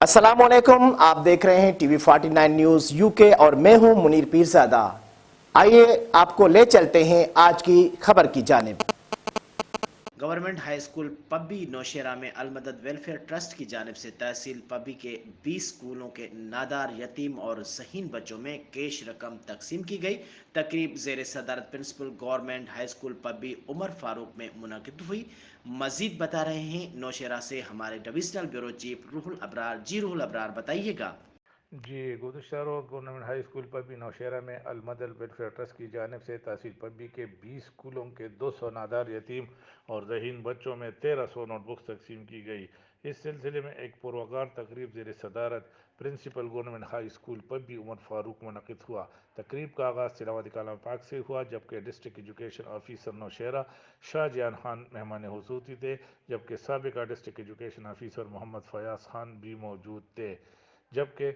अस्सलाम वालेकुम। आप देख रहे हैं टीवी 49 न्यूज़ यूके और मैं हूं मुनीर पीरज़ादा। आइए आपको ले चलते हैं आज की खबर की जानिब। गवर्नमेंट हाई स्कूल पब्बी नौशेरा में अलमदद वेलफेयर ट्रस्ट की जानिब से तहसील पब्बी के 20 स्कूलों के नादार, यतीम और ज़हीन बच्चों में कैश रकम तकसीम की गई। तकरीब ज़ेर सदारत principal government high school Pabbi Umar Farooq में मुनक़िद हुई। मज़ीद बता रहे हैं नौशेरा से हमारे डिविजनल ब्यूरो चीफ रूहुल अबरार। जी रूहुल अबरार, बताइएगा। जी, गुज़श्ता रोज़ गवर्नमेंट हाई स्कूल पब्बी नौशहरा में अलमदल वेलफेयर ट्रस्ट की जानिब से तहसील पब्बी के 20 स्कूलों के 200 नादार, यतीम और ज़हीन बच्चों में 1300 नोटबुक्स तकसीम की गई। इस सिलसिले में एक पुरवकार तकरीब ज़ेर सदारत principal government high school Pabbi Umar Farooq मुनक़िद हुआ। तकरीब का आगाज़ तिलावत कलाम पाक से हुआ, जबकि district education officer Nowshera Shahjahan Khan मेहमान हुसूसी थे, जबकि साबिका district education officer Mohammad Fayyaz Khan भी मौजूद थे। जबकि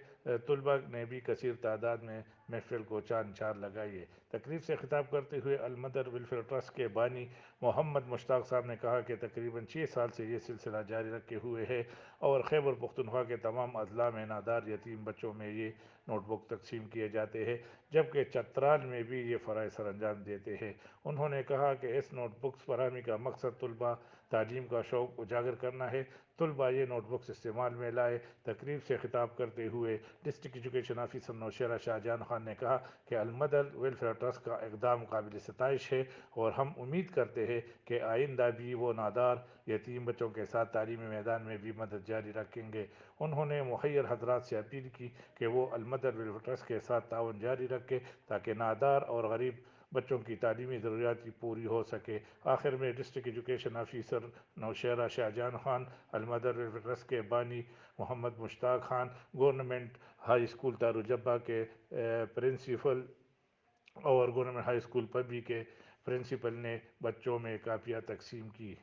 तलबा ने भी कसीर तादाद में महफिल को चांद चार लगाई। तकरीब से खिताब करते हुए अलमदर वेलफेयर ट्रस्ट के बानी मोहम्मद मुश्ताक साहब ने कहा कि तकरीबन 6 साल से ये सिलसिला जारी रखे हुए है और खैबर पख्तूनख्वा के तमाम अजला में नादार यतीम बच्चों में ये नोटबुक तकसीम किए जाते हैं, जबकि चतराल में भी ये फ़राइज़ सर अंजाम देते हैं। उन्होंने कहा कि इस नोटबुक्स फरहमी का मकसद तलबा तालीम का शौक़ उजागर करना है। तलबा ये नोटबुक्स इस्तेमाल में लाए। तकरीब से खिताब करते हुए district education officer Nowshera Shahjahan Khan ने कहा कि अलमदल वेलफेयर ट्रस्ट का इकदाम काबिल सताइश है और हम उम्मीद करते हैं कि आइंदा भी वो नादार यतीम बच्चों के साथ तालीमी मैदान में भी मदद जारी रखेंगे। उन्होंने मुहैयर हजरात से अपील की कि वो अलमदल वेलफेयर ट्रस्ट के साथ ताउन जारी रखें ताकि नादार और गरीब बच्चों की तालीमी ज़रूरियात की पूरी हो सके। आखिर में district education officer Nowshera Shahjahan Khan, Alamdar welfare trust के बानी Mohammad Mushtaq Khan, government high school Tarujabba के प्रिंसिपल और गवर्नमेंट हाई स्कूल पब्बी के प्रिंसिपल ने बच्चों में कापियाँ तकसीम की।